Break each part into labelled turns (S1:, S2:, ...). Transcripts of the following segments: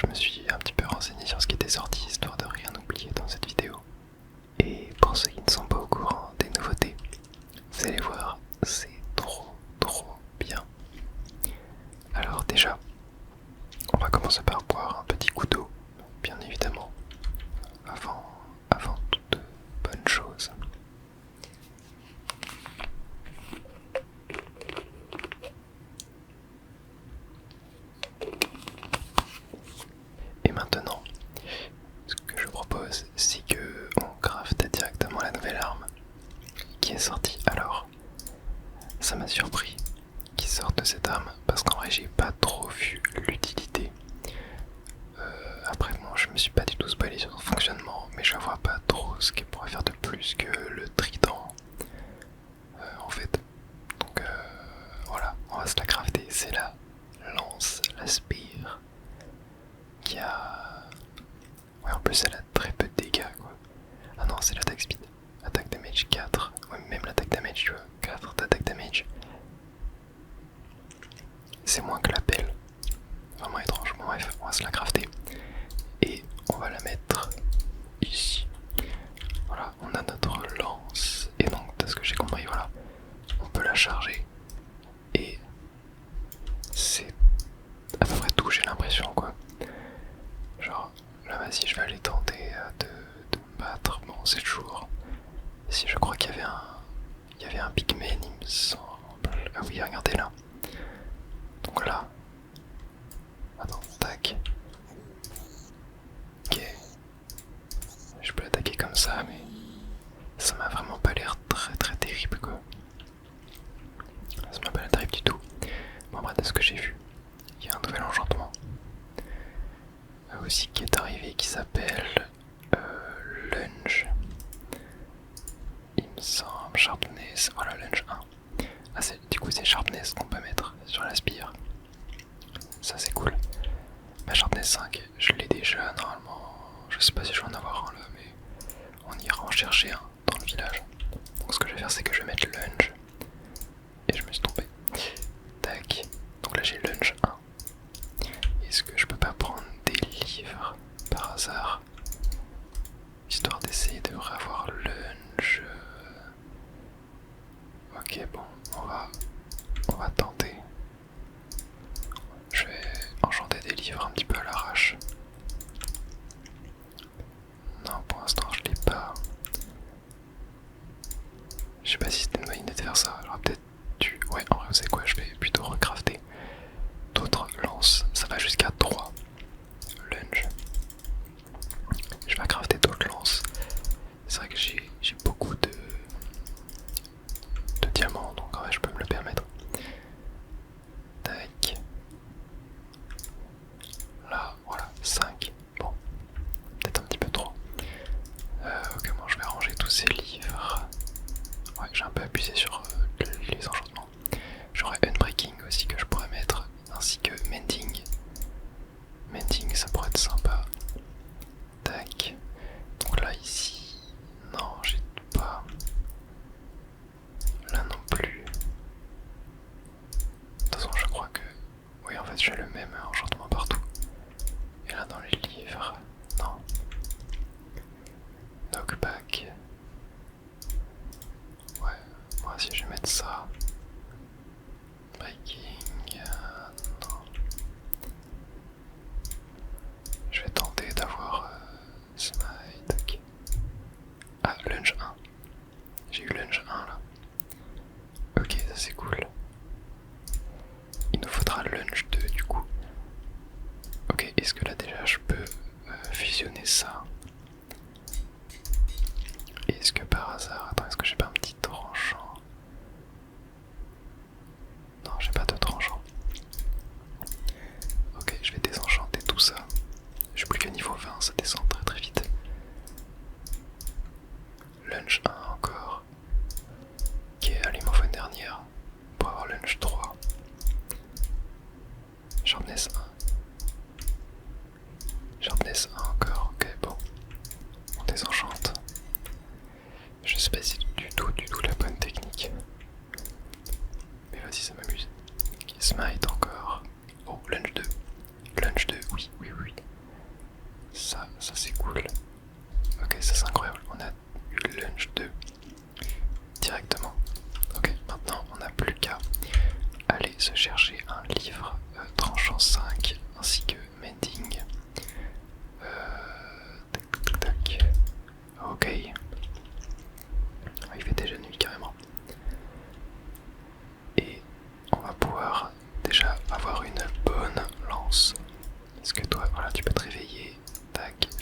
S1: je me suis un petit peu renseigné sur ce qui était sorti, histoire de rien oublier dans cette vidéo. Et pour ceux qui ne sont pas au courant des nouveautés, vous allez voir, c'est trop bien. Alors déjà, on va commencer par boire un petit coup d'eau, bien évidemment, avant toute bonne chose. Et maintenant, ce que je propose, c'est que on crafte directement la nouvelle arme qui est sortie. Alors, ça m'a surpris qu'ils sortent de cette arme parce qu'en vrai, j'ai pas trop vu l'utilité. Après, bon, je me suis pas du tout spoilé sur son fonctionnement, mais je vois pas trop ce qu'elle pourrait faire de plus que le trident, en fait. Donc voilà, on va se la crafter. C'est la lance, la spire, qui a... Ouais, en plus elle a très peu de dégâts, quoi. Ah non, c'est l'attaque speed. Attaque damage 4. Ouais, même l'attaque damage, tu vois. 4 d'attaque damage. C'est moins que la pelle. Vraiment étrange. Bon, bref, on va se la crafter. Et on va la mettre ici. Voilà, on a notre lance. Et donc, de ce que j'ai compris, voilà, on peut la charger. Et c'est à peu près tout, j'ai l'impression, quoi. Genre, là, vas-y, je vais aller tenter de me battre. Bon, c'est toujours... Si, je crois qu'il y avait un pygmée, il me semble. Ah oui, regardez là. Donc là... Attends, tac. Ok. Je peux l'attaquer comme ça, mais... Ça m'a vraiment pas l'air très terrible, quoi. Ça m'a pas l'air terrible du tout. Bon, après, de ce que j'ai vu, il y a un nouvel enchantement. Aussi qui est arrivé, qui s'appelle... Lunge. Il me semble, Sharpness, voilà, Lunge 1. Ah, du coup, c'est Sharpness qu'on peut mettre sur la spire. Ça, c'est cool. Ma Sharpness 5, je l'ai déjà, normalement. Je sais pas si je vais en avoir un là, mais on ira en chercher un dans le village. Donc, ce que je vais faire, c'est que je vais mettre Lunge. Et je me suis trompé. Tac. Donc là, j'ai Lunge 1. Est-ce que je peux pas prendre des livres par hasard, histoire d'essayer de revoir Lunge? Ok, bon, on va tenter. Je vais enchanter des livres un petit peu à l'arrache. Non, pour l'instant je l'ai pas. Je sais pas si c'était une bonne idée de faire ça. J'aurais peut-être dû... Ouais, en vrai, vous savez quoi, je vais plutôt recrafter d'autres lances. Ça va jusqu'à 3 lunge. Je vais crafter d'autres lances. C'est vrai que j'ai beaucoup de diamants, donc en vrai, je peux me le permettre. Tac. Là, voilà, 5. Bon, peut-être un petit peu trop. Comment je vais ranger tous ces livres? Ouais, j'ai un peu abusé sur les enchantements. J'aurais Unbreaking aussi que je pourrais mettre, ainsi que Mending. Mending, ça pourrait être sympa. Tac. Donc là, ici... Non, j'ai pas... Là non plus. De toute façon, je crois que... Oui, en fait, j'ai le même enchantement partout. Et là, dans les livres... Non. Knockback. Ouais, moi aussi, je vais mettre ça. Breaking... non. Je vais tenter d'avoir... Smite... Ah, Lunge 1. J'ai eu Lunge 1, là. Ok, ça c'est cool. Il nous faudra Lunge 2 du coup. Ok, est-ce que là déjà je peux fusionner ça? Est-ce que par hasard... Attends, est-ce que j'ai pas un petit tranchant? Non, j'ai pas de tranchant. Ok, je vais désenchanter tout ça. Je suis plus qu'à niveau 20, ça descend très vite. Lunge 1 encore. Ok, allez, il m'en faut une dernière pour avoir Lunge 3. Sharpness 1. Sharpness 1 encore, ok, bon. On désenchante. Je sais pas si du tout la bonne technique. Mais vas-y, ça m'amuse. Ok, Smite encore. Oh, Lunge 2. Lunge 2, oui.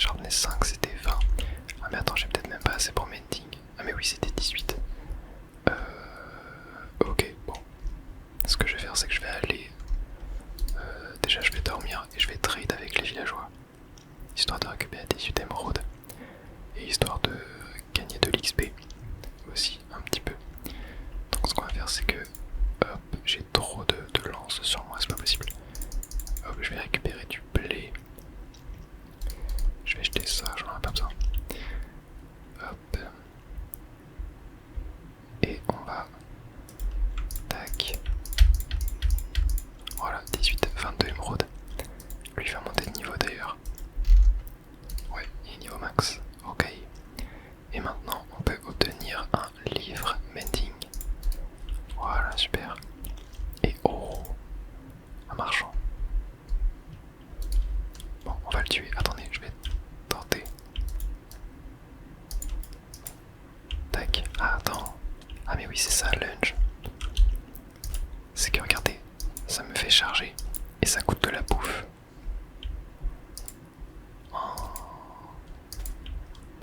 S1: Sharpness 5 c'était 20. Ah mais attends, j'ai peut-être même pas assez pour mending. Ah mais oui, c'était 18. Ok, bon. Ce que je vais faire, c'est que je vais aller... déjà je vais dormir et je vais trade avec les villageois. Histoire de récupérer 18 émeraudes. Et histoire de gagner de l'XP aussi, un petit peu. Donc ce qu'on va faire, c'est que... Hop, j'ai trop de lances sur moi, c'est pas possible. Hop, je vais récupérer du blé. Je vais jeter ça, j'en ai pas besoin. Hop. Et on va... Tac. Voilà, 18, 22 émeraudes. Lui va monter de niveau d'ailleurs. Ouais, il est niveau max. Ok. Et maintenant, on peut obtenir un livre mending. Voilà, super. Et oh, un marchand. Bon, on va le tuer. Attendez, je vais tenter. Tac. Ah, attends. Ah mais oui, c'est ça, lunge. C'est que regardez, ça me fait charger et ça coûte de la bouffe. Oh.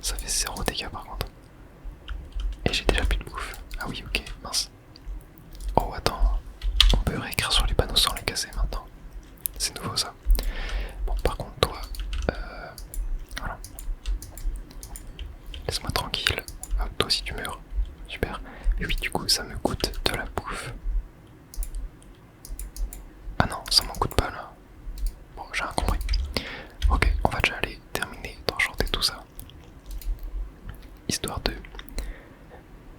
S1: Ça fait 0 dégâts par contre. Et j'ai déjà plus de bouffe. Ah oui, ok, mince. Oh, attends. On peut réécrire sur les panneaux sans les casser maintenant. C'est nouveau ça. Bon, par contre, toi, voilà. Laisse-moi tranquille. Hop, toi aussi tu meurs. Super. Mais oui, du coup, ça me coûte de la bouffe. Ah non, ça m'en coûte pas là. Bon, j'ai rien compris. Ok, on va déjà aller terminer d'enchanter tout ça. Histoire de...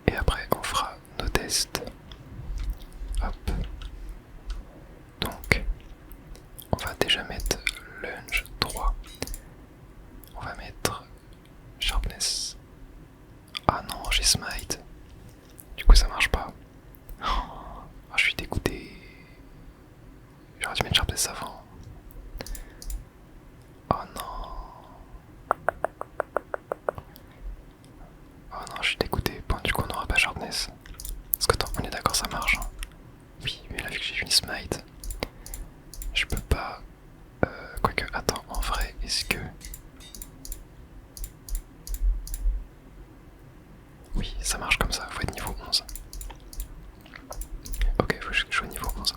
S1: Et après, on fera nos tests. Hop. Donc, on va déjà mettre lunge 3. On va mettre sharpness. Ah non, j'ai smite. Du coup, ça marche pas. Oh, je suis dégoûté. J'aurais dû mettre sharpness avant. Oh non. Oh non, je suis dégoûté. Bon, du coup, on n'aura pas sharpness. Parce que attends, on est d'accord, ça marche. Hein. Oui, mais là, vu que j'ai une smite, je peux pas. Quoique, attends, en vrai, est-ce que. Oui, ça marche comme ça, faut être niveau 11. Ok, faut que je sois niveau 11.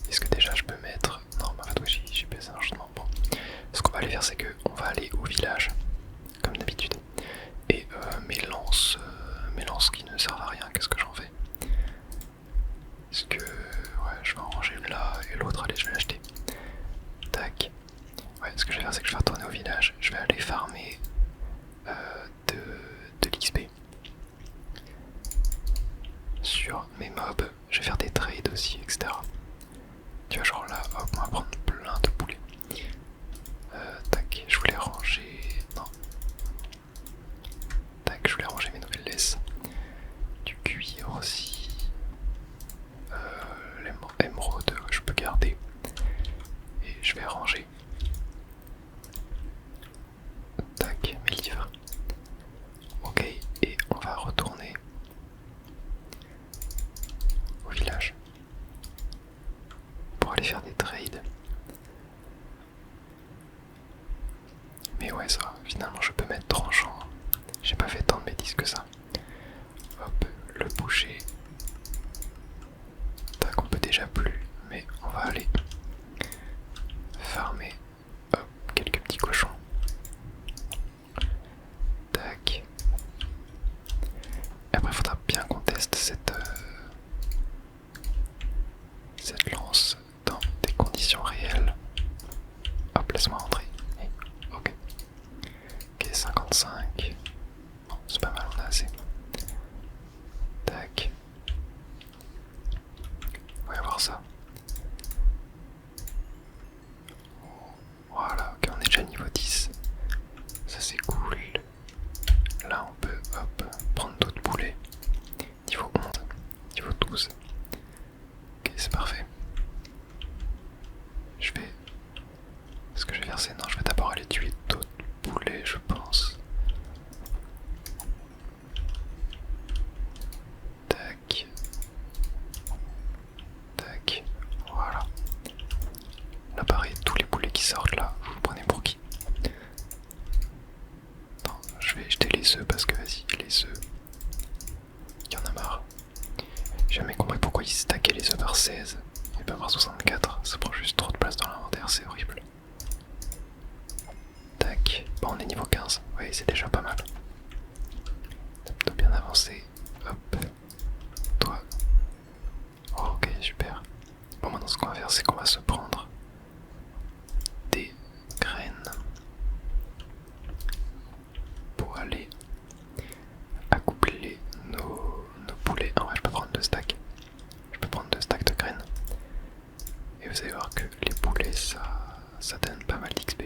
S1: Est-ce que déjà je peux mettre... Non, mais en fait, oui, j'ai baissé un changement. Bon, ce qu'on va aller faire, c'est que on va aller au village, comme d'habitude. Et mes lances qui ne servent à rien, qu'est-ce que j'en fais? Est-ce que... Ouais, je vais en ranger une là et l'autre, allez, je vais l'acheter. Tac. Ouais, ce que je vais faire, c'est que je vais retourner au village. Je vais aller farmer de l'XP. Sur mes mobs, je vais faire des trades aussi, etc. Tu vois, genre là, hop, on va prendre plein de poulets. Tac, je voulais ranger... Non. Tac, je voulais ranger mes nouvelles laisses. Du cuir aussi. L'émeraude, je peux garder. Et je vais ranger. Tac, mes livres. Ok, et on va retourner au village pour aller faire des trades. Mais ouais, ça, finalement, je peux mettre tranchant. J'ai pas fait tant de bêtises que ça. Hop, le boucher. Tac, on peut déjà plus, mais on va aller farmer. Hop, quelques petits cochons. Tac. Et après, il faudra bien qu'on teste cette lance dans des conditions réelles. Hop, laisse-moi rentrer. Ok. Ok, 55. Bon, c'est pas mal, on a assez. Tac. On va voir ça. Voilà, ok, on est déjà niveau 10. Ça c'est cool. Là on peut, hop, prendre d'autres poulets. Niveau 11, niveau 12. Ok, c'est parfait. Je vais... Ce que je vais faire, c'est... Non, je vais d'abord aller tuer d'autres poulets, je pense. Tac. Tac. Voilà. Là pareil, tous les poulets qui sortent là, vous prenez pour qui? Bon, on est niveau 15, oui, c'est déjà pas mal. De bien avancer. Hop. Toi. Oh, ok, super. Bon, maintenant ce qu'on va faire, c'est qu'on va se prendre des graines pour aller accoupler nos poulets. Ah ouais, je peux prendre 2 stacks. Je peux prendre 2 stacks de graines. Et vous allez voir que les poulets, ça donne pas mal d'XP.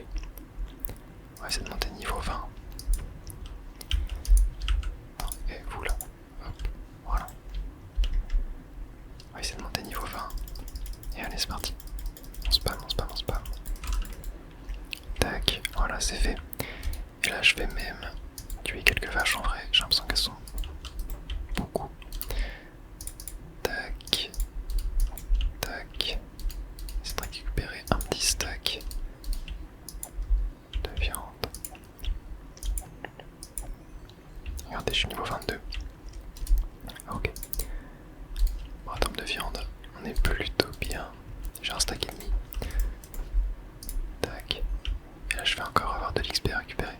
S1: On va essayer de monter niveau 20. Et vous là. Hop, voilà. On va essayer de monter niveau 20. Et allez, c'est parti. On spam, on spam, on spam. Tac, voilà, c'est fait. Et là, je vais même tuer quelques vaches en vrai. J'ai l'impression qu'elles sont beaucoup. Tac. Tac. C'est de récupérer un petit stack de viande. Regardez, je suis niveau 22. Ok. Bon, en termes de viande, on est plutôt bien. J'ai un stack et demi. Tac. Et là, je vais encore avoir de l'XP à récupérer.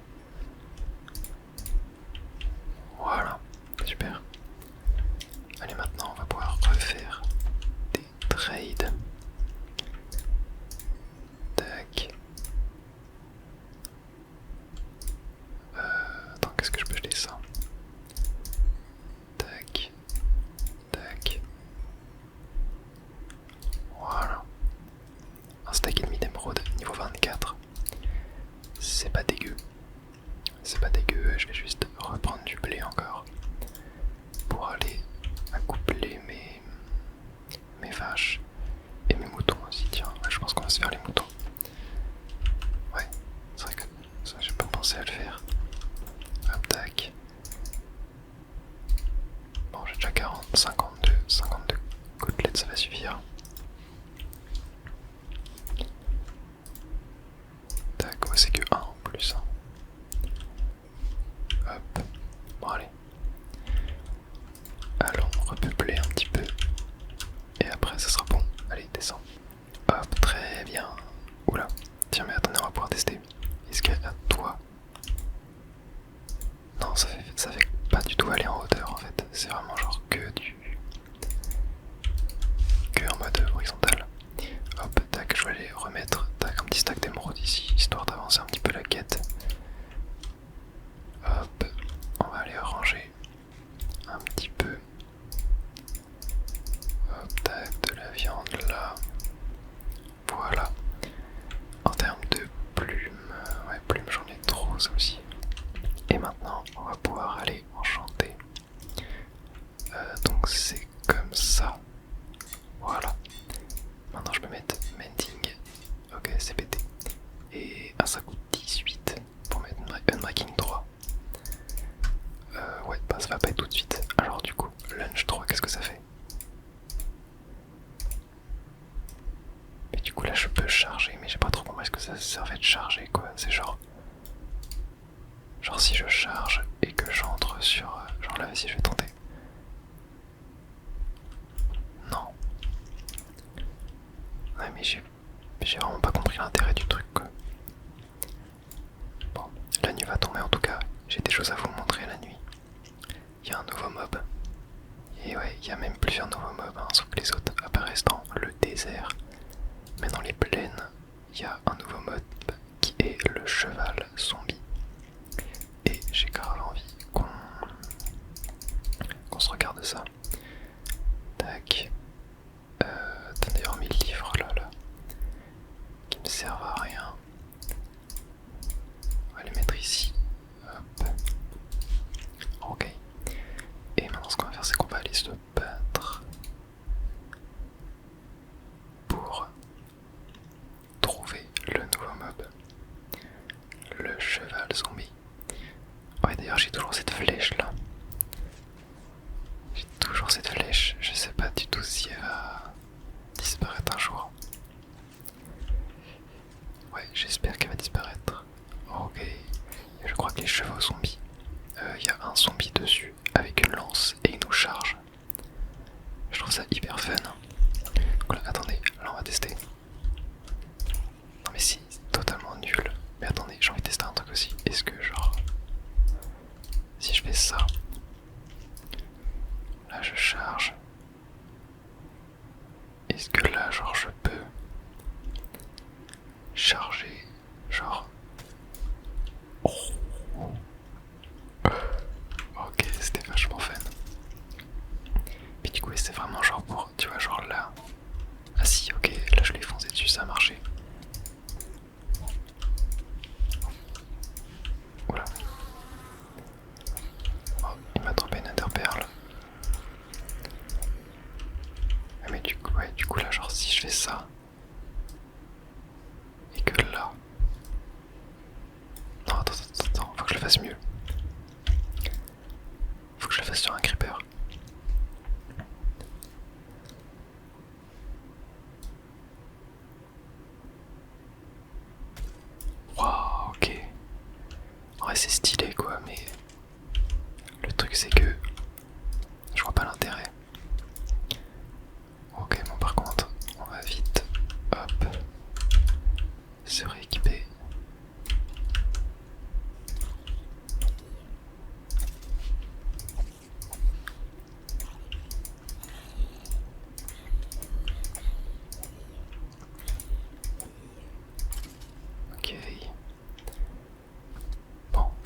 S1: Voilà. Super. Allez, maintenant, on va pouvoir refaire des trades. Tac. Attends, qu'est-ce que je peux jeter ça? Tac. Tac. Voilà. Un stack et demi d'émeraude, niveau 24. C'est pas dégueu. C'est pas dégueu, je vais juste reprendre du blé encore. Pour aller accoupler mes vaches et mes moutons aussi. Tiens, je pense qu'on va se faire les moutons. Ouais, c'est vrai que ça j'ai pas pensé à le faire. Hop, tac. Bon, j'ai déjà 40, 52 côtelettes, ça va suffire. Tac, ouais, c'est que 1 en plus. Hop, bon allez. Allons repeupler un petit peu. Et après ça sera bon. Allez, descends. Hop, très bien. Oula. Tiens, mais attendez, on va pouvoir tester. Est-ce qu'à toi... Non, ça fait pas du tout aller en hauteur en fait. C'est vraiment genre que en mode horizontal. Hop, tac, je vais aller remettre tac, un petit stack d'émeraude ici, histoire d'avancer un petit peu la quête. Hop, on va aller ranger un petit peu. Hop, tac, de la viande là. Voilà. En termes de plumes, ouais, plumes j'en ai trop, ça aussi. Et maintenant, on va pouvoir aller enchanter. Donc c'est comme ça. Voilà. Maintenant je peux mettre mending. Ok, c'est pété. Et ça coûte 18 pour mettre unbreaking 3. Ouais, bah ça va pas être tout de suite. Alors du coup, lunge 3, qu'est-ce que ça fait? Mais du coup là je peux charger, mais j'ai pas trop compris ce que ça servait de charger quoi. C'est genre si je charge et que j'entre sur... genre là, vas-y, je vais tenter. Non. Ouais, mais j'ai vraiment pas compris l'intérêt du truc, quoi. Bon, la nuit va tomber en tout cas. J'ai des choses à vous montrer la nuit. Il y a un nouveau mob. Et ouais, il y a même plusieurs nouveaux mobs, hein, sauf que les autres apparaissent dans le désert. Mais dans les plaines, il y a un nouveau mob qui est le cheval zombie. Et j'ai grave envie qu'on se regarde ça. Tac. T'as d'ailleurs mis le livre là, qui me servent à rien. On va les mettre ici. Hop. Ok. Et maintenant ce qu'on va faire, c'est qu'on va aller se battre pour trouver le nouveau mob. Le cheval zombie. Ouais, d'ailleurs j'ai toujours cette flèche là. J'ai toujours cette flèche. Je sais pas du tout si elle va disparaître un jour. Ouais, j'espère qu'elle va disparaître. Ok. Et je crois que les chevaux zombies, il y a un zombie dessus avec une lance et il nous charge. Je trouve ça hyper fun. Donc là, attendez, là on va tester. Non mais si, c'est totalement nul. Mais attendez, j'ai envie de tester un truc aussi. Est-ce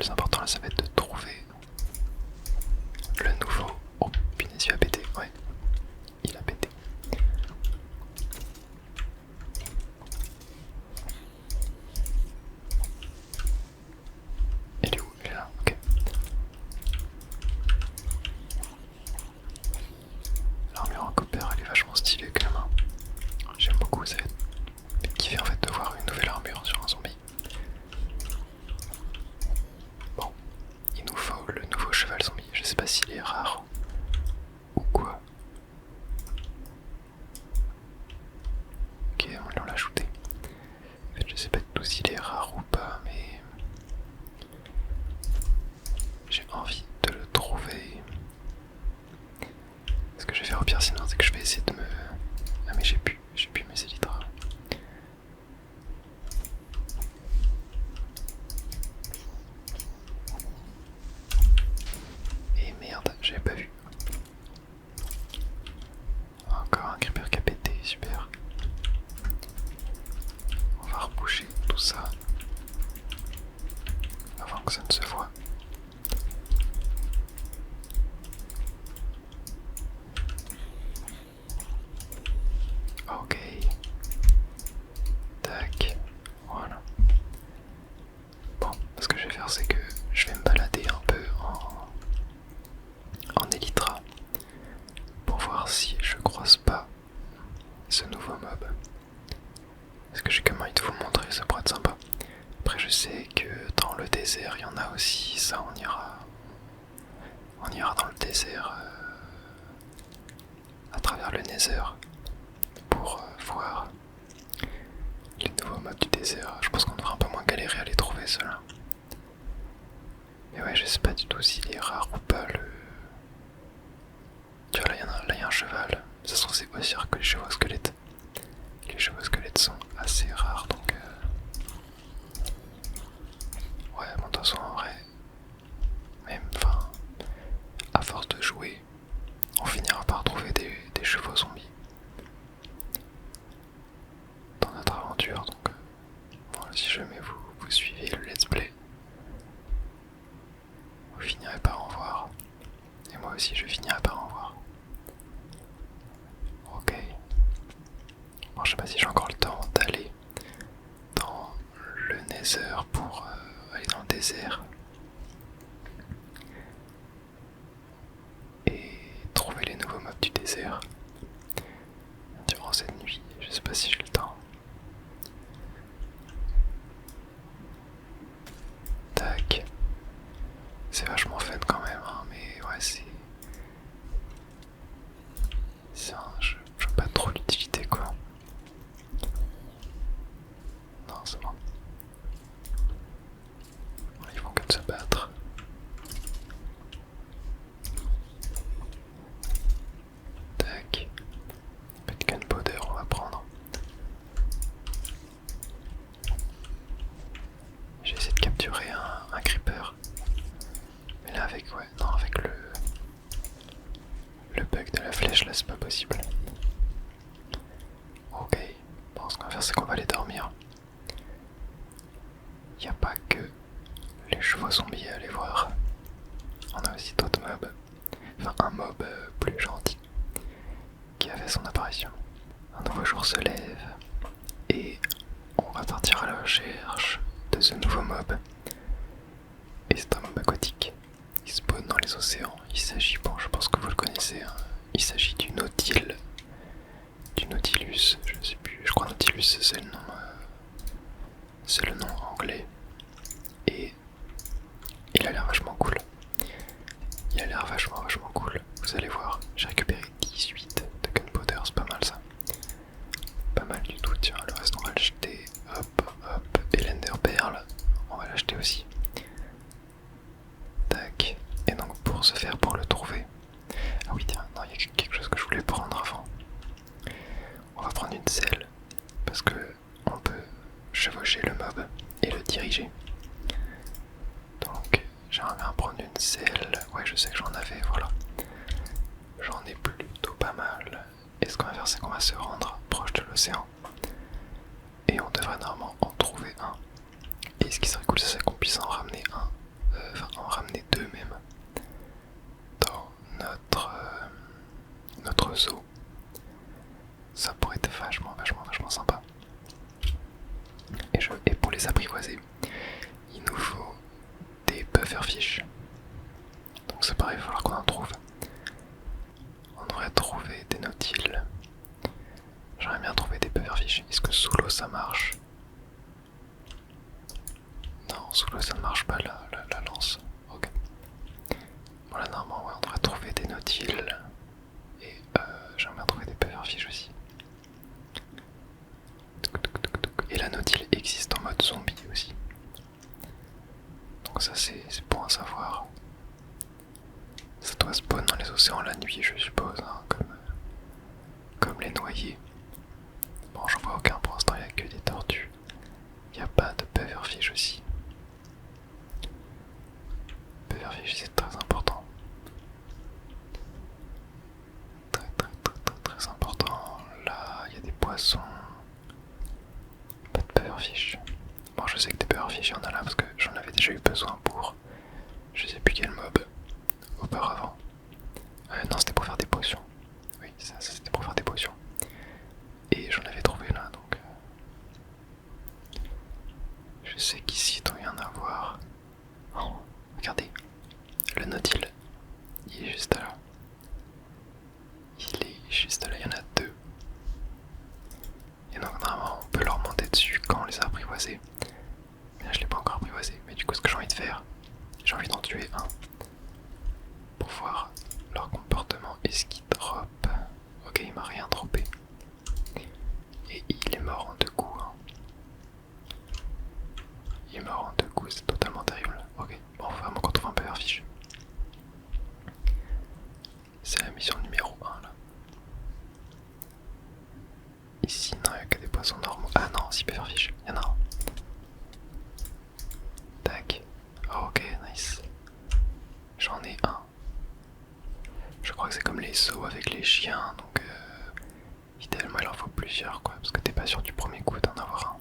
S1: plus important là, ça va être de trouver le nouveau. Oh punaise, il a pété, ouais. Il a pété. Il est où? Il est là, ok. L'armure en copper, elle est vachement stylée quand même. Hein. J'aime beaucoup, ça va être kiffé en fait de voir une nouvelle armure sur un zombie. Bon, il nous faut le nouveau cheval zombie. Je sais pas s'il est rare ou quoi. Ok, on l'a shooté. En fait, je sais pas du tout s'il est rare ou pas, mais j'ai envie de le trouver. Ce que je vais faire au pire sinon, c'est que je vais essayer de me... Ah mais j'ai plus mes élytres. Et merde, j'avais pas vu. Encore un creeper qui a pété, super. On va reboucher tout ça avant que ça ne se voie. Ok. Tac. Voilà. Bon, ce que je vais faire, c'est que je vais me balader un peu en Elytra pour voir si je croise pas ce nouveau mob. Parce que j'ai quand même envie de vous montrer, ça pourrait être sympa. Après, je sais que dans le désert, il y en a aussi. Ça, on ira dans le désert à travers le Nether pour voir les nouveaux mobs du désert. Je pense qu'on devrait un peu moins galérer à les trouver, ceux-là. Mais ouais, je sais pas du tout s'il est rare ou pas le... Tu vois, là, il y a un cheval. Ça se trouve, c'est aussi rare que les chevaux squelettes. Les chevaux squelettes sont assez rares, donc... Ouais, bon, de toute façon, en vrai... Même, enfin... À force de jouer, on finira par trouver des chevaux zombies. Dans notre aventure, donc... Voilà, si jamais vous suivez le let's play, vous finirez par en voir. Et moi aussi, je finirai par en voir. Ok. Bon, je sais pas si j'ai encore le temps d'aller dans le Nether pour aller dans le désert et trouver les nouveaux mobs du désert durant cette nuit. Je sais pas si j'ai le temps. Tac. C'est vachement fun quand même, hein, mais ouais, c'est un jeu. Je vois pas trop l'utilité, quoi. Non, c'est bon. Ils vont comme se battre. Tac. Peu de gunpowder, on va prendre. J'ai essayé de capturer un creeper. Mais là, avec le bug de la flèche, là, c'est pas possible. Ok. Bon, ce qu'on va faire, c'est qu'on va aller dormir. Il n'y a pas que les chevaux zombies à aller voir. On a aussi d'autres mobs. Enfin, un mob plus gentil qui a fait son apparition. Un nouveau jour se lève et on va partir à la recherche de ce nouveau mob. Et c'est un mob aquatique. Il spawn dans les océans. Il s'agit, bon, je pense que vous le connaissez, hein. Il s'agit du Nautilus, je sais plus, je crois Nautilus c'est le nom anglais. Et il a l'air vachement cool. Il a l'air vachement cool. Vous allez voir, j'ai récupéré 18 de gunpowder, c'est pas mal ça. Pas mal du tout, tiens, le reste on va le jeter. Hop, hop, et l'Ender Pearl, on va l'acheter aussi. Tac, et donc pour ce faire, pour le trouver... Ah oui tiens, non, il y a quelque chose que je voulais prendre avant. On va prendre une selle, parce que on peut chevaucher le mob et le diriger. Donc j'aimerais bien prendre une selle. Ouais, je sais que j'en avais, voilà. J'en ai plutôt pas mal. Et ce qu'on va faire, c'est qu'on va se rendre proche de l'océan. Et on devrait normalement en trouver un. Et ce qui serait cool, c'est qu'on puisse en ramener un enfin en ramener 2 même, dans notre zoo. Ça pourrait être vachement sympa. Et pour les apprivoiser, il nous faut des pufferfish. Donc c'est pareil, il va falloir qu'on en trouve. On devrait trouver des nautiles. J'aimerais bien trouver des pufferfish. Est-ce que sous l'eau ça marche? Non, sous l'eau ça ne marche pas la lance. Ok. Bon là normalement ouais, on devrait trouver des nautiles. Et j'aimerais bien trouver des pufferfish aussi. Et la nautile existe en mode zombie aussi. Donc ça c'est bon à savoir. Ça doit spawn dans les océans la nuit je suppose, hein, comme les noyés. Bon j'en vois aucun pour l'instant, il n'y a que des tortues. Il n'y a pas de pufferfish aussi. Pufferfish c'est très important. Très important. Là il y a des poissons. Pas de pufferfish. Bon je sais que des pufferfish il y en a là parce que j'en avais déjà eu besoin pour je sais plus quel mob auparavant. Non c'était pour faire des potions. Oui ça c'était pour faire des potions. Et j'en avais trouvé là donc je sais qu'ici il doit y en avoir. Oh, regardez, le nautile, il est juste là. Il est juste là, il y en a 2. Et donc normalement on peut leur monter dessus quand on les a apprivoisés. Mais là je l'ai pas encore apprivoisé. Mais du coup ce que j'ai envie de faire, j'ai envie d'en tuer un. Pour voir leur comportement. Est-ce qu'il drop? Ok il m'a rien droppé. Et il est mort en 2 coups. Hein. Il est mort en 2 coups, c'est totalement terrible. Ok, bon, on va vraiment qu'on trouve un pufferfish. C'est la mission numéro 1 là. Ici, non, il n'y a que des poissons normaux. Ah non, si pufferfish, il y en a un. Tac. Oh, ok, nice. J'en ai un. Je crois que c'est comme les sauts avec les chiens, donc idéalement il en faut plusieurs quoi, parce que t'es pas sûr du premier coup d'en avoir un.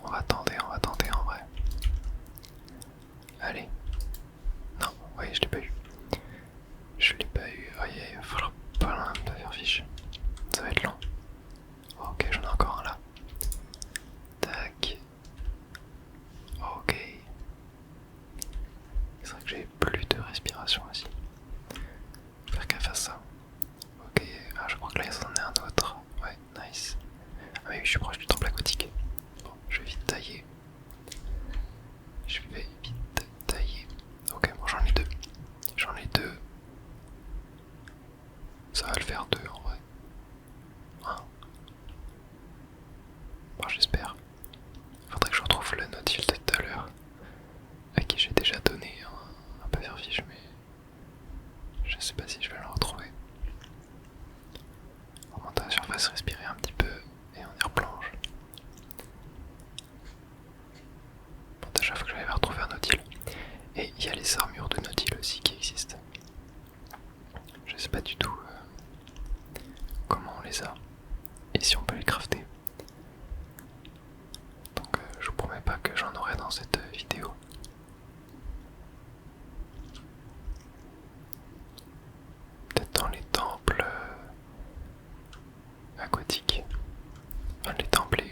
S1: On va tenter en vrai. Allez. Non, oui, je l'ai pas eu. Je l'ai pas eu. Oh, il va falloir pas loin de pufferfish. Ça va être long. Ok, j'en ai encore un là. Tac. Ok. C'est vrai que j'ai plus de respiration aussi. Faut faire gaffe à ça. Ok, ah, je crois que là il y en a un autre. Ouais, nice. Ah oui, je suis proche du temple aquatique. Bon, je vais vite tailler. Je vais vite tailler. Ok, bon, j'en ai 2. J'en ai 2. Ça va le faire 2 en vrai. Bon, j'espère. Faudrait que je retrouve le nautile de tout à l'heure. À qui j'ai déjà donné un pufferfish, mais je sais pas si je vais le retrouver. On monte à la surface, respirer un petit peu et on y replonge. Bon, déjà, faut que j'aille retrouver un nautile. Et il y a les armures de nautile aussi qui existent. Je sais pas du tout comment on les a et si on peut les crafter. Donc je vous promets pas que j'en aurai dans cette vidéo. Peut-être dans les temples aquatiques. Enfin les temples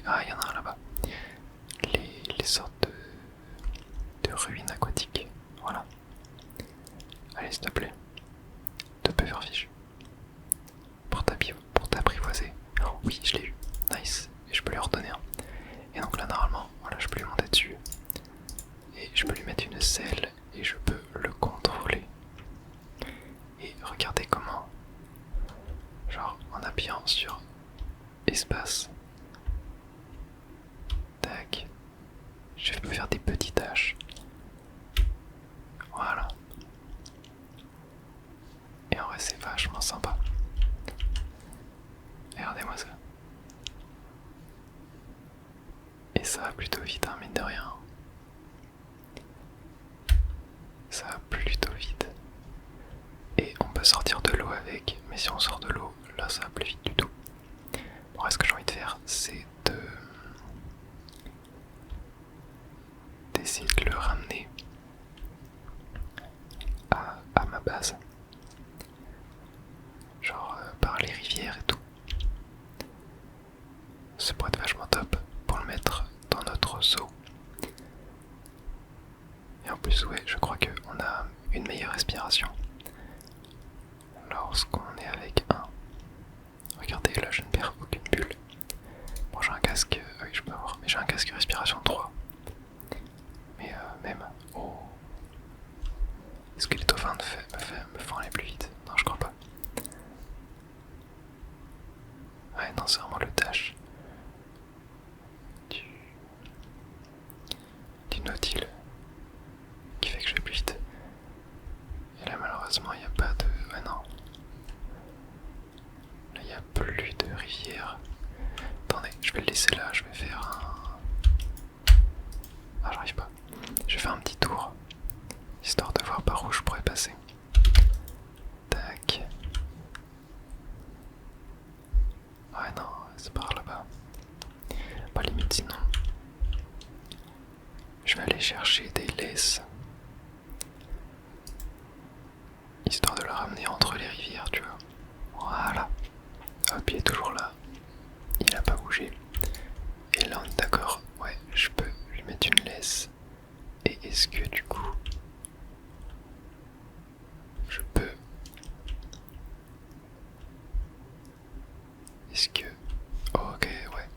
S1: ah il y en a un là-bas. Les sortes de ruines aquatiques. Voilà. Allez s'il te plaît. 2 pufferfish. Pour t'apprivoiser. Oh, oui je l'ai eu. Nice. Et je peux lui redonner un. Et donc là normalement, voilà, je peux lui monter dessus. Et je peux lui mettre une selle et je peux le contrôler. Et regardez comment, genre en appuyant sur espace, tac, je peux faire des petites tâches. Voilà. Et en vrai c'est vachement sympa. Regardez-moi ça. Et ça va plutôt vite, hein, mine de rien. Ça va plutôt vite. Et on peut sortir de l'eau avec, mais si on sort de l'eau, là ça va plus vite du tout. Bon, ce que j'ai envie de faire, c'est casque. Oui, je peux avoir. Mais j'ai un casque respiration 3. Mais même. Oh. Est-ce que les dauphins me font aller plus vite? Non, je crois pas. Ouais, non, c'est vraiment le dash du Nautile qui fait que je vais plus vite. Et là, malheureusement, il n'y a pas de. Ouais, non. Là, il n'y a plus de rivière. Attendez, je vais le laisser là. Je vais faire un. Ah, j'arrive pas. Je vais faire un petit tour histoire de voir par où je pourrais passer. Tac. Ouais, non, c'est par là-bas. Pas limite, sinon. Je vais aller chercher des laisses. Histoire de le ramener entre les rivières, tu vois. Voilà. Hop, il est toujours là. Il a pas bougé. Et là, on est d'accord. Ouais, je peux lui mettre une laisse. Et est-ce que du coup, je peux. Est-ce que. Ok, ouais.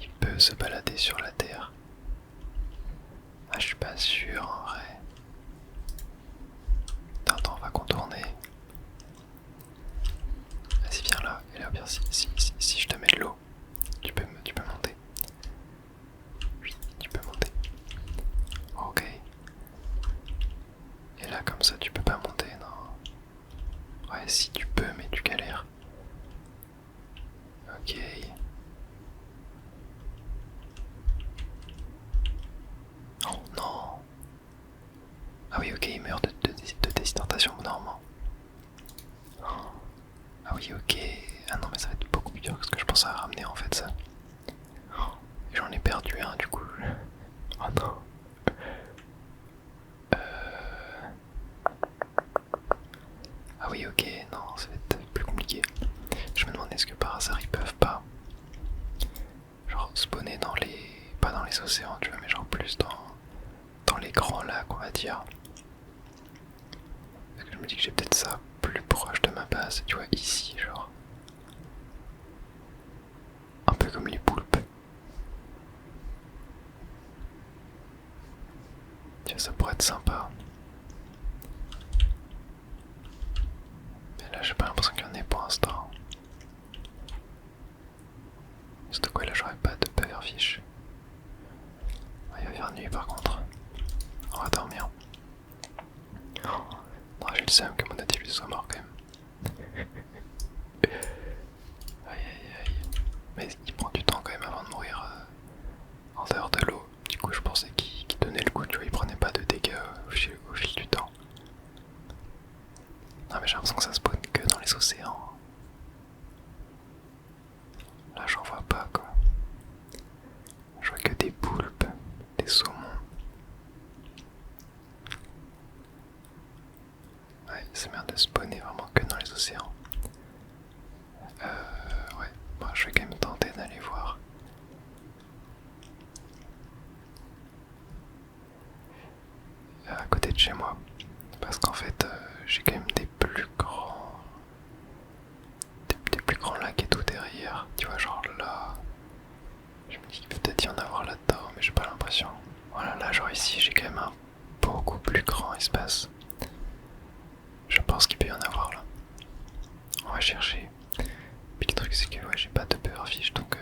S1: Il peut se balader sur la terre. Ah, je suis pas sûr en vrai. Attends, on va contourner. Vas-y, viens là. Et là, bien, si je te mets de l'eau, tu peux monter. Oui, tu peux monter. Ok. Et là, comme ça, tu peux pas monter, non? Ouais, si tu peux, mais tu galères. Ok. Oh non. Ah oui, ok, il meurt de déshydratation normalement. Ah oui, ok. Ah non, mais ça va être beaucoup plus dur que ce que je pensais à ramener en fait, ça. Et j'en ai perdu un du coup. Oh non. Ah oui, ok, non, ça va être plus compliqué. Je me demandais est-ce que par hasard ils peuvent pas. Genre spawner dans les. Pas dans les océans, tu vois, mais genre plus dans les grands lacs, on va dire. Parce que je me dis que j'ai peut-être ça plus proche de ma base, tu vois, ici, genre. Un peu comme les poulpes. Tiens, ça pourrait être sympa. Mais là, j'ai pas l'impression qu'il y en ait pour l'instant. Surtout quoi, là, j'aurais pas de pufferfish. Il va faire nuit par contre. On va dormir. Oh, non, j'ai le seum que mon natif soit mort quand même. Aïe aïe aïe. Mais il prend du temps quand même avant de mourir en dehors de l'eau. Du coup, je pensais qu'il donnait le coup, tu vois, il prenait pas de dégâts au fil du temps. Non, mais j'ai l'impression que ça spawn que dans les océans. Là, j'en vois pas quoi. Je vois que des poulpes, des saumons. Ouais, c'est bien de spawner vraiment que dans les océans. Ouais, bon, je vais quand même tenter d'aller voir. À côté de chez moi. Parce qu'en fait, j'ai quand même des plus grands. Des plus grands lacs et tout derrière. Tu vois, genre là. Je me dis qu'il peut peut-être y en avoir là-dedans, mais j'ai pas l'impression. Voilà, là, genre ici, j'ai quand même un beaucoup plus grand espace. Je pense qu'il peut y en avoir là. On va chercher. Puis le truc, c'est que ouais, j'ai pas de pufferfish donc.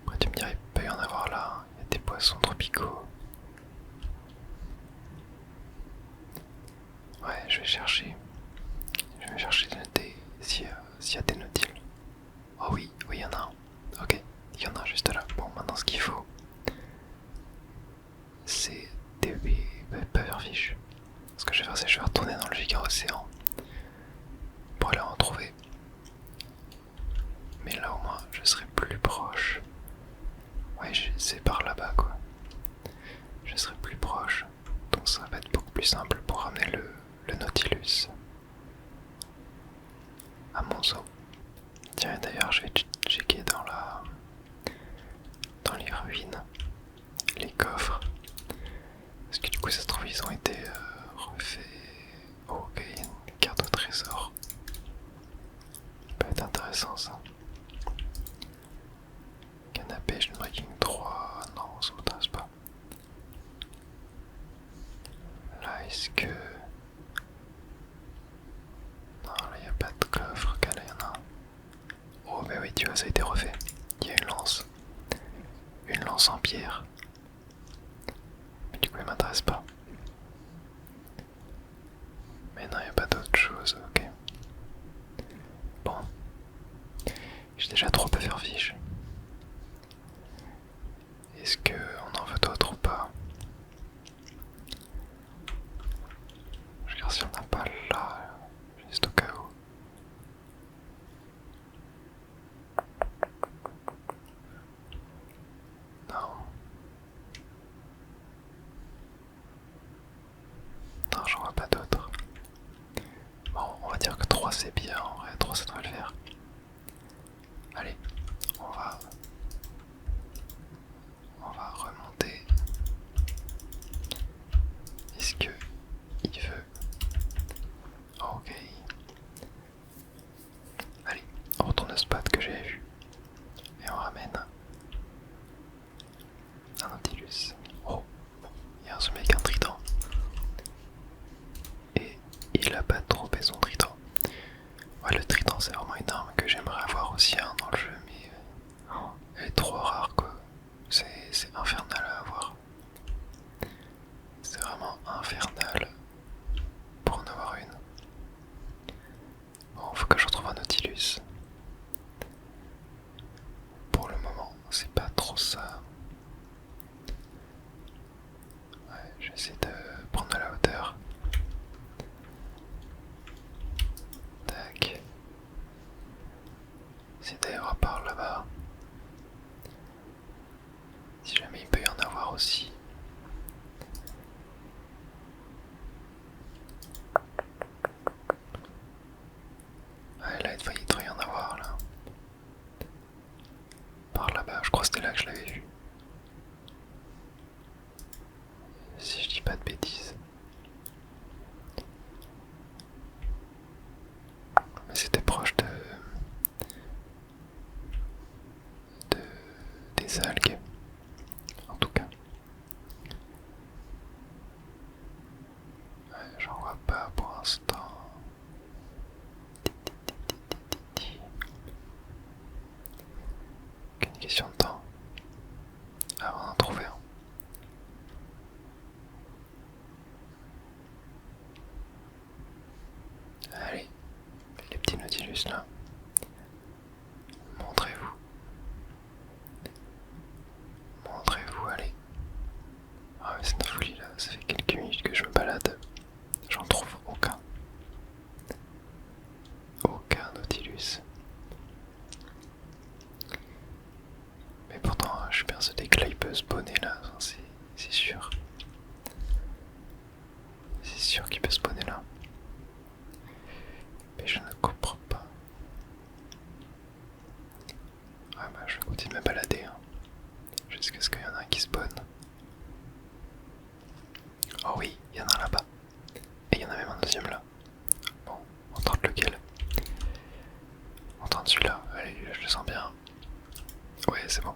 S1: Après, tu me dirais, il peut y en avoir là. Il y a des poissons tropicaux. fiche. Est-ce qu'on en veut d'autres ou pas? Je regarde si on n'a pas là, juste au cas où. Non. Non, j'en vois pas d'autres. Bon, on va dire que 3 c'est bien, en vrai, 3 ça devrait le faire. Allez, on va remonter. Est-ce que il veut? Ok. Allez, on retourne au spot que j'avais vu. Et on ramène un Nautilus. Oh, il y a un sommet avec un trident. Et il a pas trop son trident. Ouais, le trident c'est vraiment une arme que j'aimerais avoir aussi hein, dans le jeu, mais elle est trop rare quoi. C'est infernal à avoir. C'est vraiment infernal pour en avoir une. Bon, faut que je retrouve un Nautilus. Pour le moment, c'est pas trop ça. Ouais, j'essaie de prendre de la hauteur. Tac. C'est d'ailleurs par là-bas. Si jamais il peut y en avoir aussi. Ouais, là, il devrait y en avoir là. Par là-bas, je crois que c'était là que je l'avais vu. Si je dis pas de bêtises. Mais c'était proche des algues. En tout cas. Ouais, j'en vois pas pour l'instant. Qu'une question de temps avant d'en trouver un. Allez, les petits Nautilus là. Montrez-vous. Montrez-vous, allez. Ah mais c'est une folie là, ça fait quelques minutes que je me balade. J'en trouve aucun. Aucun Nautilus. Mais pourtant, je suis persuadé que là il peut spawner là, c'est sûr. C'est sûr qu'il peut spawner là. Mais je ne comprends pas. Ah bah je vais continuer de me balader. Hein. Jusqu'à ce qu'il y en a un qui spawn. Oh oui, il y en a un là-bas. Et il y en a même un deuxième là. Bon, on tente lequel? On tente celui-là. Allez, je le sens bien. Ouais, c'est bon.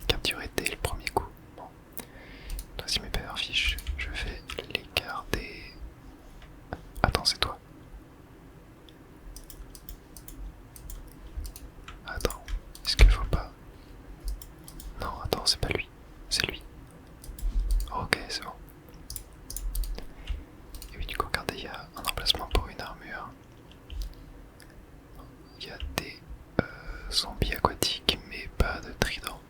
S1: Capturé dès le premier coup. Bon. Voici mes paires fiches. Je vais les garder. Attends, c'est toi. Attends, est-ce qu'il faut pas? Non, attends, c'est pas lui. C'est lui. Ok, c'est bon. Et oui, du coup, regardez, il y a un emplacement pour une armure. Il y a des zombies aquatiques, mais pas de trident.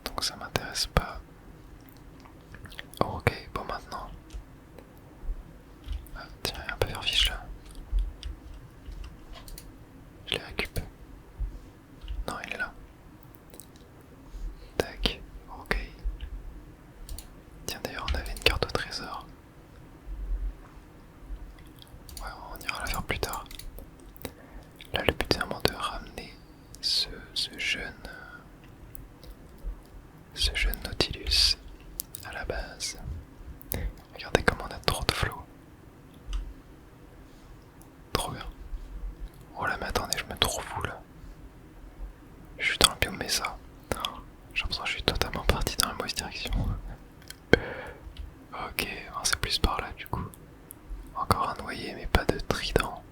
S1: Donc ça m'intéresse pas. Ok, bon maintenant. Ah, tiens, il y a un peu fiche là. Je les récupère. Non, il est là. Tac, ok. Tiens, d'ailleurs, on avait une carte au trésor. Ouais, on ira la faire plus tard. Là, le but c'est vraiment de ramener ce jeune Nautilus à la base. Regardez comment on a trop de flow. Trop bien. Oh là, mais attendez, je me trouve où là? Je suis dans le biome Mesa. J'ai l'impression que je suis totalement parti dans la mauvaise direction. Ok, bon, c'est plus par là du coup. Encore un noyer, mais pas de trident.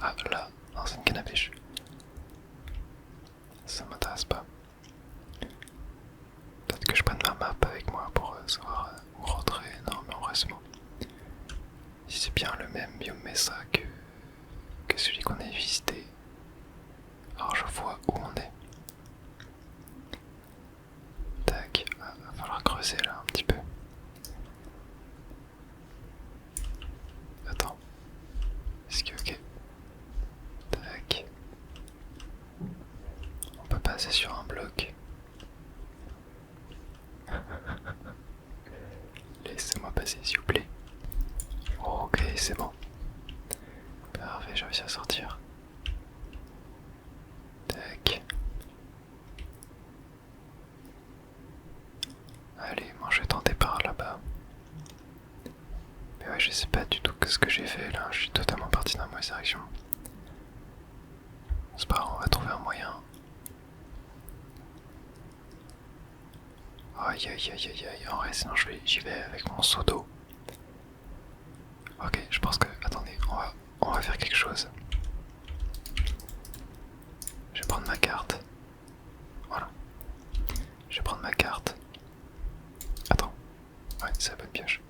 S1: Ah là, non, c'est une canne à pêche. Ça m'intéresse pas. Peut-être que je prenne ma map avec moi pour savoir où rentrer. Non, mais en vrai, c'est bon. Si c'est bien le même biome Mesa que celui qu'on a visité. Alors je vois où on est. Tac, va falloir creuser là un petit peu. Attends. Est-ce que ok. Tac. On peut passer sur un bloc. Laissez-moi passer s'il vous plaît. Ok, c'est bon. Parfait, j'ai réussi à sortir. Tac. Allez, moi je vais tenter par là-bas. Mais ouais, je sais pas du tout ce que j'ai fait là. Je suis totalement parti dans la mauvaise direction. C'est pas grave, on va trouver un moyen. Aïe aïe aïe aïe aïe. En vrai, sinon j'y vais avec mon seau d'eau. Ok, je pense que. Attendez, on va faire quelque chose. Je vais prendre ma carte. Voilà. Je vais prendre ma carte. Attends. Ouais, c'est la bonne pioche.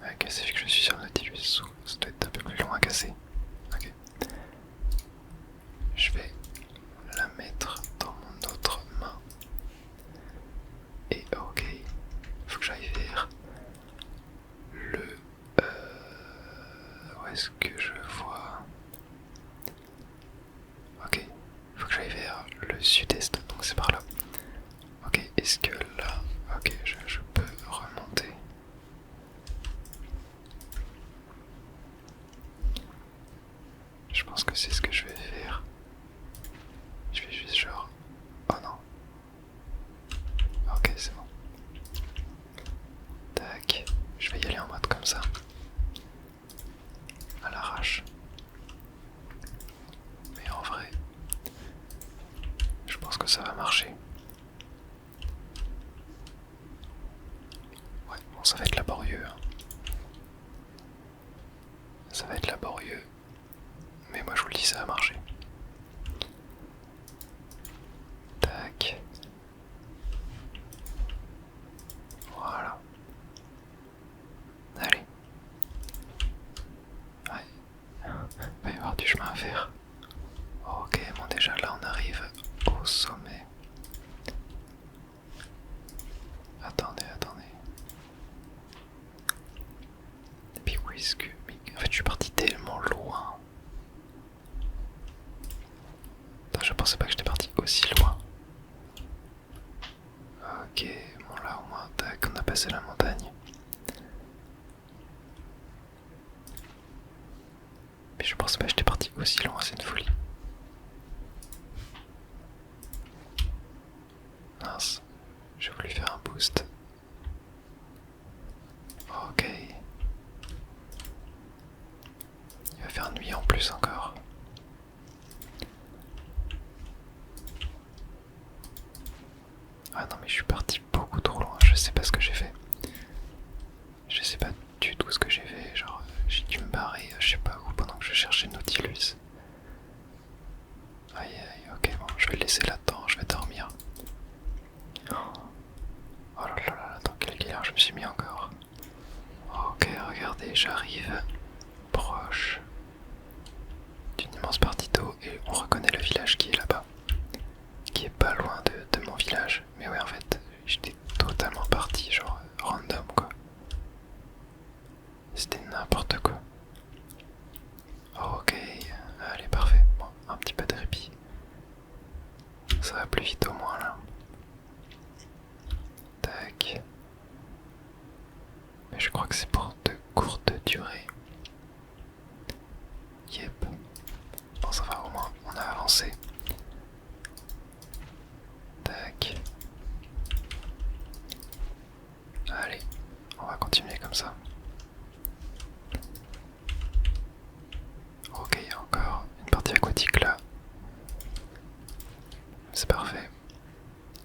S1: Ok, c'est vu que je suis sur le Nautilus, ça doit être un peu plus long à casser. Ok. Je vais la mettre dans mon autre main. Et ok. Faut que j'aille vers le... où est-ce que je vois? Ok. Faut que j'aille vers le sud-est, donc c'est par là. Ok, est-ce que là... Ok, je peux remonter. Je pense que c'est ce que je vais faire. Je vais juste genre... Oh non. Ok, c'est bon. Tac. Je vais y aller en mode comme ça. À l'arrache. Mais en vrai... Je pense que ça va marcher. Ouais, bon ça va être laborieux. Hein. Ça va être laborieux. Mais moi je vous le dis, ça va marcher. Tac. Voilà. Allez. Ouais. Il va y avoir du chemin à faire. Ok, bon déjà là on arrive au sommet. Attendez. Et puis où est-ce que... Mais en fait je suis parti tellement loin. Attends, je pensais pas que j'étais parti aussi loin. Ok, bon là au moins, tac, on a passé la montagne. Mais je pensais pas que j'étais parti aussi loin, c'est une folie. Mince, j'ai voulu faire un boost. Ok. Il va faire nuit en plus encore. Ah non mais je suis parti beaucoup trop loin, je sais pas ce que j'ai fait. Je sais pas du tout ce que j'ai fait, genre j'ai dû me barrer je sais pas où pendant que je cherchais Nautilus. Aïe aïe, ok bon, je vais le laisser là-dedans, je vais dormir. Oh là là là, dans quel galère je me suis mis encore. Ok, regardez, j'arrive proche d'une immense partie d'eau et on reconnaît le village qui est là-bas. Qui est pas loin de mon village. Mais ouais, en fait, j'étais totalement parti, genre random quoi. C'était n'importe quoi. Ok, allez, parfait. Bon, un petit peu de répit. Ça va plus vite au moins là. Tac. Mais je crois que c'est pour de courtes durées. Yep. Bon, ça va au moins, on a avancé. Tac. Allez, on va continuer comme ça. Ok, il y a encore une partie aquatique là. C'est parfait.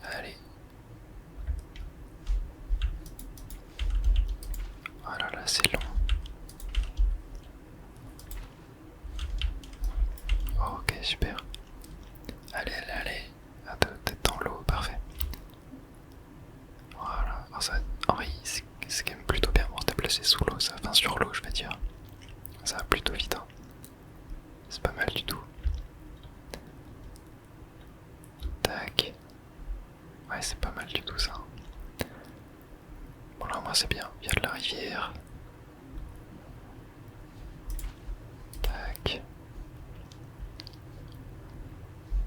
S1: Allez. Voilà, là c'est long. Ok, super. Allez. Ah, t'es dans l'eau, parfait. Voilà. Alors ça, en vrai, c'est quand même plutôt bien pour te placer sous l'eau, ça. Enfin, sur l'eau, je vais dire. Ça va plutôt vite. Hein. C'est pas mal du tout. Ouais, c'est pas mal du tout ça. Bon là au moins c'est bien, il y a de la rivière. Tac.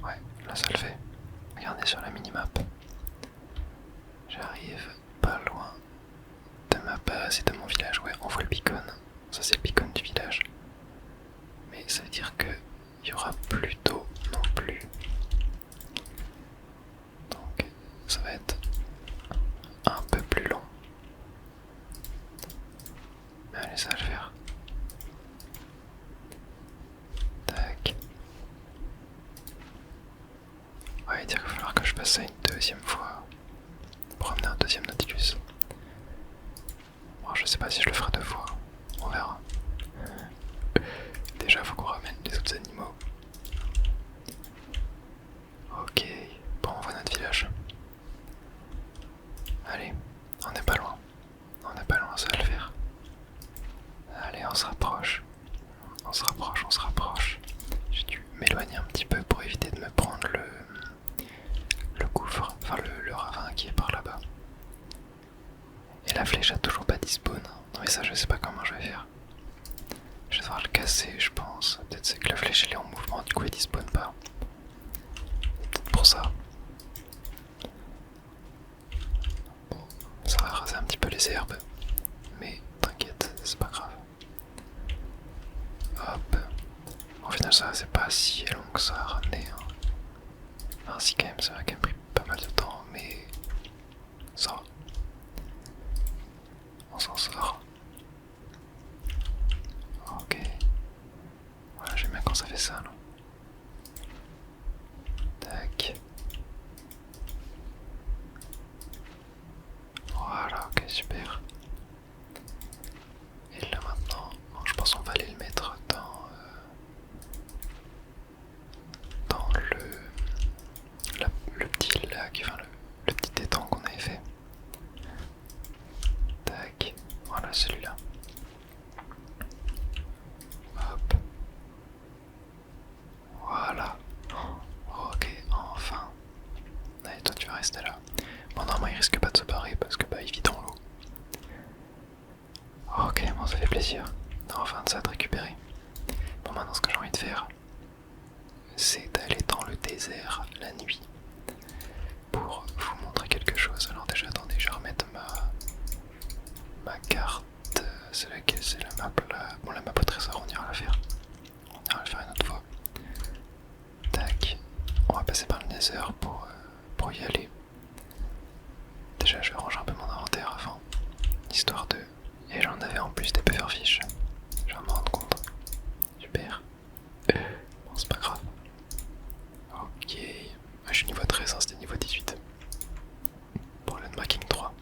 S1: Ouais, là ça le fait. Regardez sur la minimap. J'arrive pas loin de ma base et de mon village. Ouais, on voit le beacon. Ça c'est le beacon du village. Mais ça veut dire que il y aura plus d'eau non plus. Donc ça va être un peu plus long. Mais allez, ça va le faire. Tac. Ouais, dire qu'il va falloir que je passe ça une deuxième fois pour amener un deuxième Nautilus. Bon, je sais pas si je le ferai deux fois. On verra. Déjà, faut qu'on ramène les autres animaux. Ok. Bon, on voit notre village. Allez, on n'est pas loin. On n'est pas loin, ça va le faire. Allez, on se rapproche. On se rapproche, on se rapproche. J'ai dû m'éloigner un petit peu pour éviter de me prendre le gouffre, enfin le ravin qui est par là-bas. Et la flèche a toujours pas dispawn. Non mais ça je sais pas comment je vais faire. Je vais devoir le casser je pense. Peut-être c'est que la flèche elle est en mouvement, du coup elle dispawn pas. Peut-être pour ça. Bon, ça va raser un petit peu les herbes. Mais t'inquiète, c'est pas grave. Hop. Au final ça c'est pas si long que ça à ramener. Hein. Enfin si quand même, ça a quand même pris pas mal de temps, mais ça va. On s'en sort. Ok. Voilà, j'aime bien quand ça fait ça là. Tac. Voilà, ok, super. Et là maintenant, bon, je pense qu'on va aller le mettre dans le petit lac, enfin le petit étang qu'on avait fait. Tac, voilà celui-là. Hop. Voilà. Ok, enfin. Allez, toi tu vas rester là. Bon, normalement il risque pas de se barrer parce que bah il vit dans l'eau. Ok, bon ça fait plaisir. Enfin de ça de récupérer. Bon maintenant ce que j'ai envie de faire, c'est d'aller dans le désert la nuit pour vous montrer quelque chose. Alors déjà attendez, je vais remettre ma carte. C'est laquelle? C'est la map là. Bon la map au trésor on ira la faire. On ira la faire une autre fois. Tac. On va passer par le Nether pour y aller. Déjà je vais ranger un peu mon inventaire avant. Histoire de... Et j'en avais en plus des pufferfish. Je vais m'en rendre compte. Super. Bon c'est pas grave. Ok. Je suis niveau 13, hein, c'était niveau 18. Pour le Unmarking 3.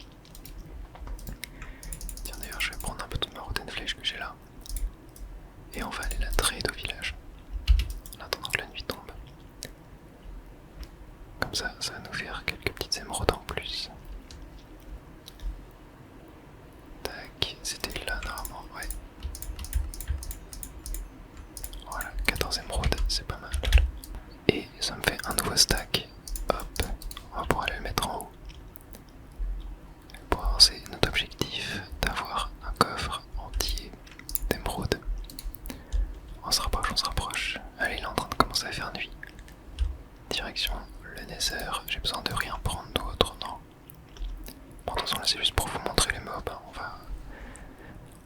S1: Tiens d'ailleurs je vais prendre un peu toute ma rotten flèche que j'ai là. Et on va aller la trade au village. En attendant que la nuit tombe. Comme ça va nous faire quelques petites émeraudes en plus. Tac, c'était là normalement, ouais. Voilà, 14 émeraudes, c'est pas mal. Et ça me fait un nouveau stack. Hop, on va pouvoir aller le mettre en haut. Pour avancer, notre objectif d'avoir un coffre entier d'émeraudes. On se rapproche, on se rapproche. Allez, il est en train de commencer à faire nuit. Direction le Nether, j'ai besoin de rien prendre d'autre, non. Bon, de toute façon là c'est juste pour vous montrer les mobs, hein.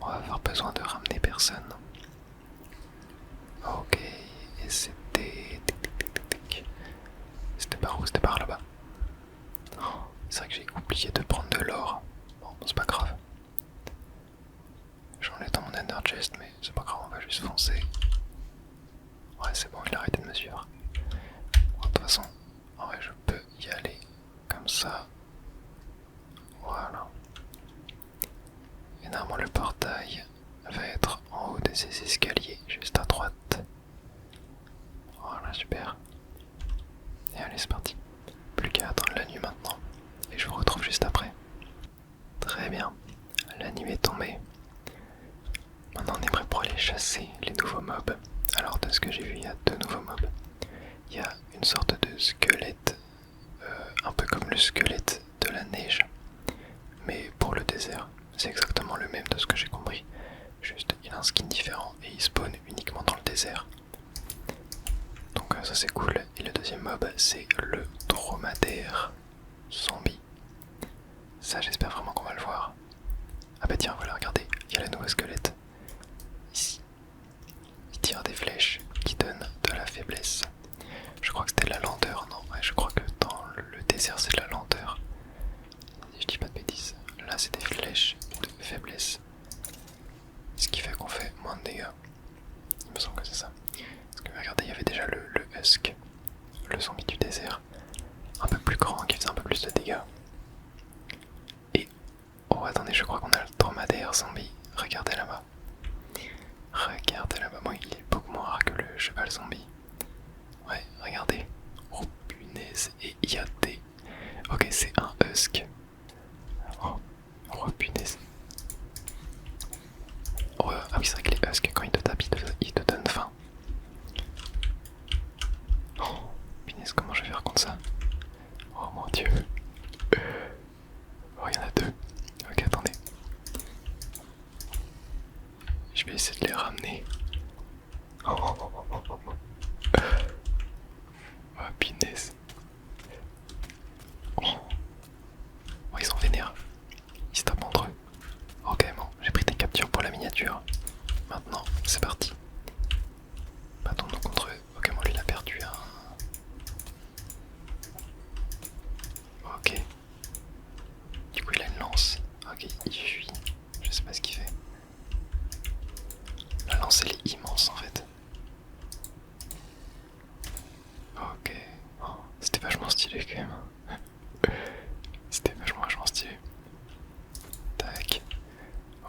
S1: On va avoir besoin de ramener personne. Ok, et c'était... C'était par où? C'était par là-bas. C'est vrai que j'ai oublié de prendre de l'or. Bon, c'est pas grave. J'en ai dans mon ender chest, mais c'est pas grave, on va juste foncer. Ouais, c'est bon, il a arrêté de me suivre. Bon, de toute façon, en vrai, je peux y aller comme ça. Voilà. Et normalement, le portail va être en haut de ces escaliers, juste à droite. Voilà, super. Et allez, c'est parti. Plus qu'à attendre la nuit maintenant. Et je vous retrouve juste après. Très bien. La nuit est tombée. Maintenant, on est prêt pour aller chasser les nouveaux mobs. Alors, de ce que j'ai vu, il y a deux nouveaux mobs. Il y a une sorte de squelette, un peu comme le squelette de la neige. Mais pour le désert, c'est exactement le même de ce que j'ai compris. Juste, il a un skin différent et il spawn uniquement dans le désert. Donc ça c'est cool. Et le deuxième mob, c'est le dromadaire zombie. Ça j'espère vraiment qu'on va le voir. Ah bah tiens, voilà, regardez, il y a la nouvelle squelette. Ici. Il tire des flèches qui donnent de la faiblesse. Je crois que c'était de la lenteur, non? Ouais, je crois que dans le désert c'est de la lenteur. Si je dis pas de bêtises. Là c'est des flèches de faiblesse. Ce qui fait qu'on fait moins de dégâts. Il me semble que c'est ça. Parce que regardez, il y avait déjà le Husk, le zombie du désert, un peu plus grand, qui faisait un peu plus de dégâts. Et, oh attendez, je crois qu'on a le dromadaire zombie. Regardez là-bas. Regardez là-bas, moi il est beaucoup moins rare que le cheval zombie. Ouais, regardez. Oh punaise, et il y a des... Ok, c'est un Husk. Oh punaise. Oh, ah oui, c'est vrai que les Husks, quand ils te tapent, ils te donnent faim. Oh, punaise, comment je vais faire contre ça? Oh mon dieu. Oh, il y en a deux. Ok, attendez. Je vais essayer de les ramener. Oh, punaise. Oh, ils sont vénères. Ils se tapent entre eux. Ok, bon, j'ai pris des captures pour la miniature. Maintenant, c'est parti. Battons-nous contre eux. Ok, moi lui il a perdu un... Ok. Du coup il a une lance. Ok, il fuit. Je sais pas ce qu'il fait. La lance elle est immense en fait. Ok. Oh, c'était vachement stylé quand même. C'était vachement stylé. Tac.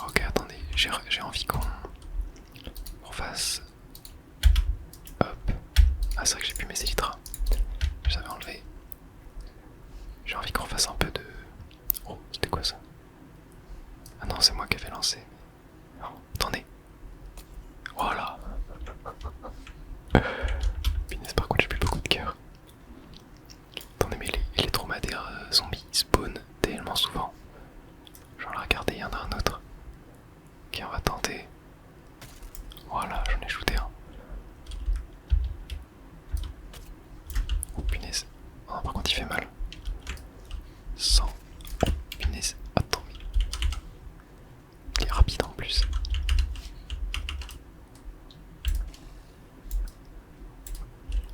S1: Ok, attendez, j'ai envie qu'on fasse... Hop. Ah c'est vrai que j'ai plus mes élytras. Je les avais enlevés. J'ai envie qu'on fasse un peu de... Oh, c'était quoi ça? Ah non, c'est moi qui avais lancé. Oh, attendez. Voilà. Punaise, par contre j'ai plus beaucoup de cœur. Attendez, mais les dromadaires zombies spawnent tellement souvent. Genre là, regardez, il y en a un autre. Ok, on va tenter. Voilà, j'en ai shooté un. Oh punaise. Oh, par contre il fait mal. 100. Oh punaise. Attends, mais... Il est rapide en plus.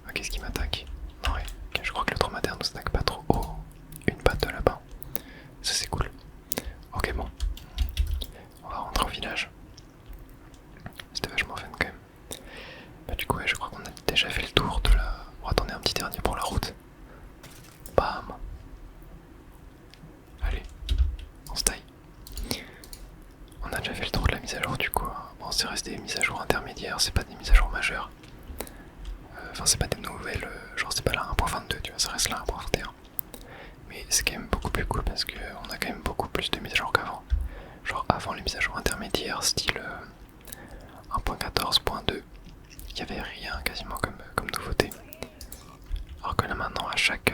S1: Ah, qu'est-ce qui m'attaque? Non, ouais. Okay, je crois que le dromadaire nous attaque pas trop. Oh, une patte de lapin. Ça c'est cool. Ok, bon. On va rentrer au village. C'était vachement fun quand même. Bah du coup, ouais, je crois qu'on a déjà fait le tour de la... On va attendre un petit dernier pour la route. Bam. Allez, on se taille. On a déjà fait le tour de la mise à jour du coup. Bon, c'est resté des mises à jour intermédiaires, c'est pas des mises à jour majeures. Enfin, c'est pas des nouvelles, genre c'est pas la 1.22, tu vois, ça reste la 1.21. Mais c'est quand même beaucoup plus cool parce qu'on a quand même beaucoup plus de mises à jour qu'avant. Genre avant les mises à jour intermédiaires, style 1.14.2, il y avait rien quasiment comme nouveauté. Alors que là maintenant, à chaque